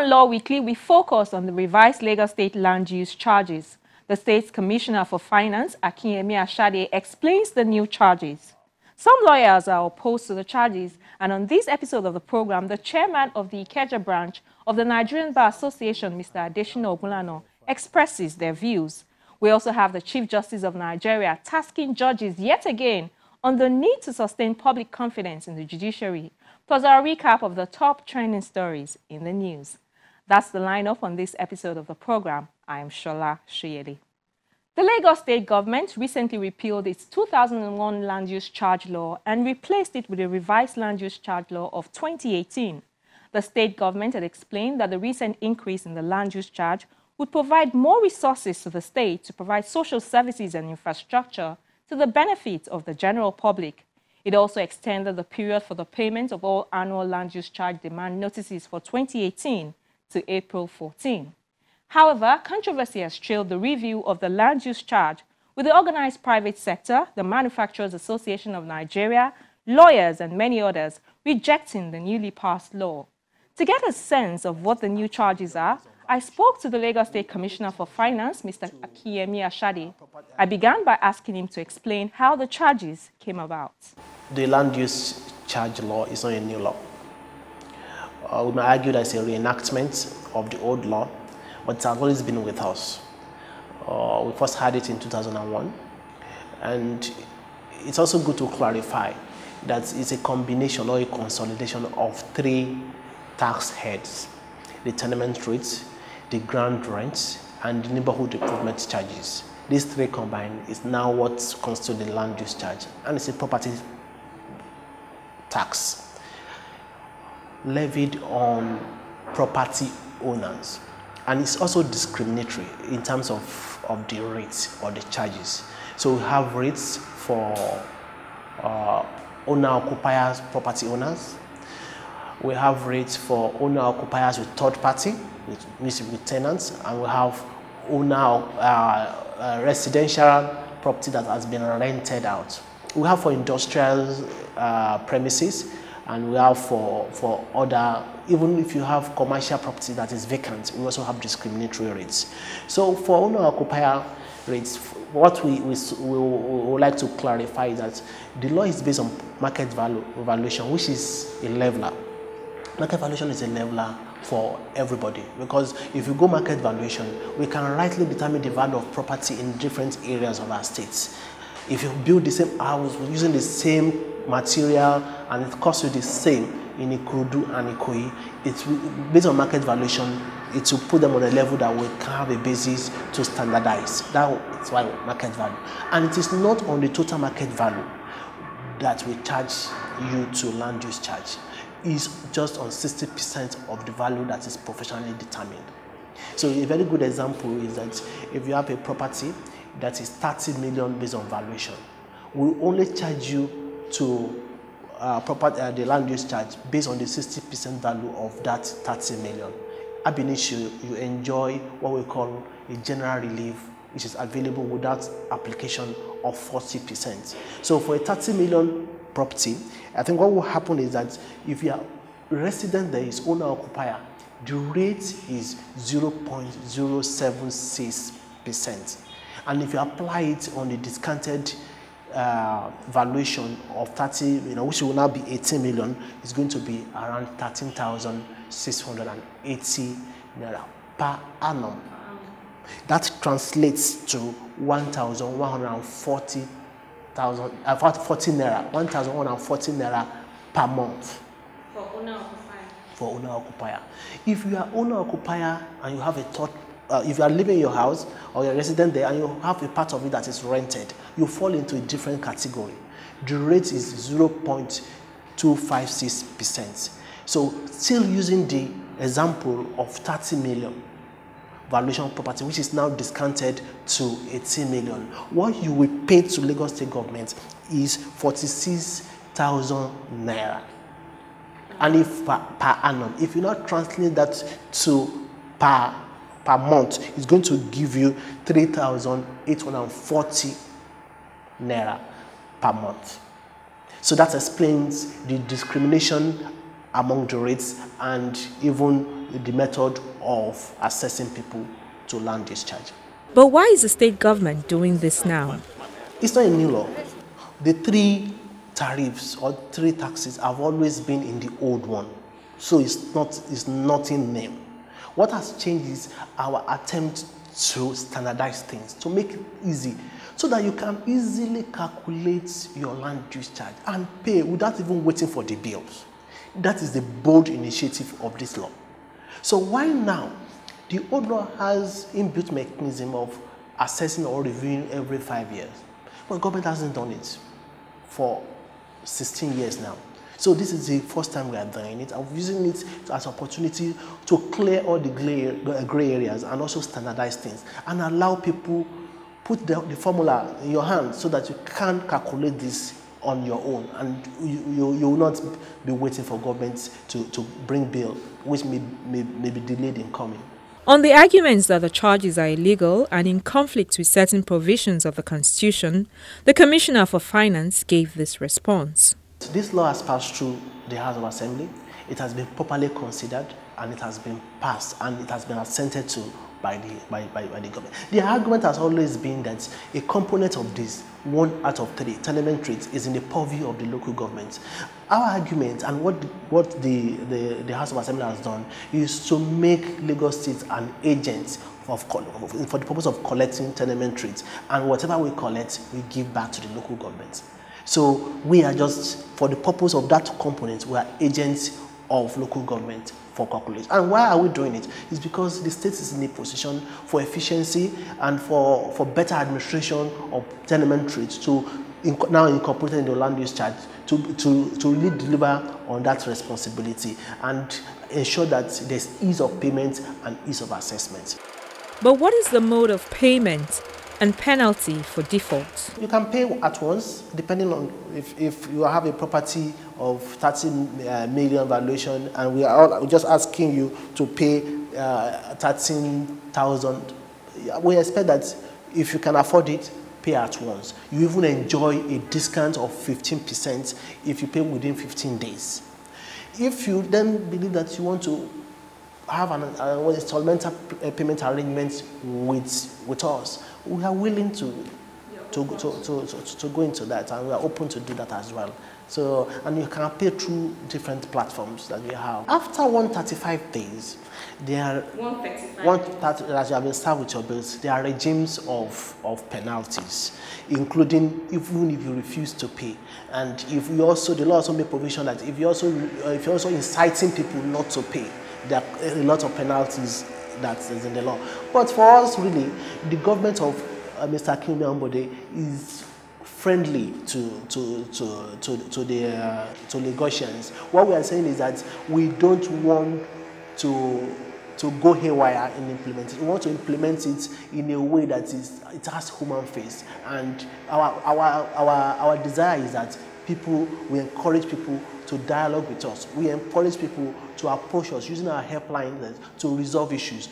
on Law Weekly, we focus on the revised Lagos State land use charges. The state's Commissioner for Finance, Ashade, explains the new charges. Some lawyers are opposed to the charges, and on this episode of the program, the chairman of the Ikeja branch of the Nigerian Bar Association, Mr. Adeshina Ogunlana, expresses their views. We also have the Chief Justice of Nigeria tasking judges yet again on the need to sustain public confidence in the judiciary, plus our recap of the top trending stories in the news. That's the lineup on this episode of the program. I am Shola Shuyeli. The Lagos State government recently repealed its 2001 land use charge law and replaced it with a revised land use charge law of 2018. The state government had explained that the recent increase in the land use charge would provide more resources to the state to provide social services and infrastructure to the benefit of the general public. It also extended the period for the payment of all annual land use charge demand notices for 2018 to April 14. However, controversy has trailed the review of the land use charge, with the organized private sector, the Manufacturers Association of Nigeria, lawyers, and many others rejecting the newly passed law. To get a sense of what the new charges are, I spoke to the Lagos State Commissioner for Finance, Mr. Ashade. I began by asking him to explain how the charges came about. The land use charge law is not a new law. We might argue that it's a reenactment of the old law, but it has always been with us. We first had it in 2001, and it's also good to clarify that it's a combination or a consolidation of three tax heads: the tenement rates, the ground rents, and the neighborhood improvement charges. These three combined is now what constitutes the land use charge, and it's a property tax levied on property owners. And it's also discriminatory in terms of the rates or the charges. So we have rates for owner-occupiers, property owners. We have rates for owner-occupiers with third party, with tenants, and we have owner residential property that has been rented out. We have for industrial premises, and we have for other, even if you have commercial property that is vacant, we also have discriminatory rates. So for owner-occupier rates, what we would like to clarify is that the law is based on market value valuation, which is a leveler. Market valuation is a leveler for everybody, because if you go market valuation, we can rightly determine the value of property in different areas of our states. If you build the same house using the same material and it costs you the same in Ikurudu and Ikoyi, it's based on market valuation, it will put them on a level that we can have a basis to standardize. That's why market value. And it is not on the total market value that we charge you to land use charge. It's just on 60% of the value that is professionally determined. So a very good example is that if you have a property that is 30 million based on valuation, we only charge you to the land use charge based on the 60% value of that 30 million. Ab initio, you enjoy what we call a general relief, which is available without application of 40%. So for a 30 million property, I think what will happen is that if you are resident there is owner-occupier, the rate is 0.076%. And if you apply it on the discounted valuation of 30, which will now be 18 million, is going to be around 13,680 naira per annum. That translates to 1,140 naira per month. For owner-occupier. For owner-occupier. If you are owner-occupier and you have a third, if you are living in your house or you're a resident there and you have a part of it that is rented, you fall into a different category. The rate is 0.256%. So still using the example of 30 million valuation property, which is now discounted to 18 million, what you will pay to Lagos State government is 46,000 naira. And if per annum, if you not translate that to per month, it's going to give you 3,840 naira per month. So that explains the discrimination among the rates and even the method of assessing people to land discharge. But why is the state government doing this now? It's not a new law. The three tariffs or three taxes have always been in the old one. So it's nothing new. What has changed is our attempt to standardize things, to make it easy, so that you can easily calculate your land discharge and pay without even waiting for the bills. That is the bold initiative of this law. So why now? The old law has inbuilt mechanism of assessing or reviewing every 5 years. But government hasn't done it for 16 years now. So this is the first time we are doing it. I'm using it as an opportunity to clear all the gray areas and also standardize things and allow people put the formula in your hand so that you can calculate this on your own, and you will not be waiting for government to bring bill, which may be delayed in coming. On the arguments that the charges are illegal and in conflict with certain provisions of the Constitution, the Commissioner for Finance gave this response. This law has passed through the House of Assembly. It has been properly considered and it has been passed and it has been assented to by the government. The argument has always been that a component of this, 1 out of 3, tenement rates, is in the purview of the local government. Our argument and what the House of Assembly has done is to make Lagos State an agent for the purpose of collecting tenement rates, and whatever we collect, we give back to the local government. So we are just, for the purpose of that component, we are agents of local government for calculation. And why are we doing it? It's because the state is in a position for efficiency and for better administration of tenement rates to now incorporate in the land use charge to really deliver on that responsibility and ensure that there's ease of payment and ease of assessment. But what is the mode of payment and penalty for default? You can pay at once, depending on if you have a property of 30 million valuation, and we are just asking you to pay 13,000. We expect that if you can afford it, pay at once. You even enjoy a discount of 15% if you pay within 15 days. If you then believe that you want to have an installment payment arrangement with us, we are willing to go into that, and we are open to do that as well. So, and you can pay through different platforms that we have. After 135 days, there are 130, as you have been served with your bills, there are regimes of penalties, including even if you refuse to pay. And if you also, the law also make provision that if you're also inciting people not to pay, there are a lot of penalties that is in the law. But for us, really, the government of Mr. Akinwumi Ambode is friendly to Lagosians. What we are saying is that we don't want to go haywire in implementing. We want to implement it in a way that it has human face. And our desire is that we encourage people to dialogue with us. We encourage people to approach us using our helpline to resolve issues.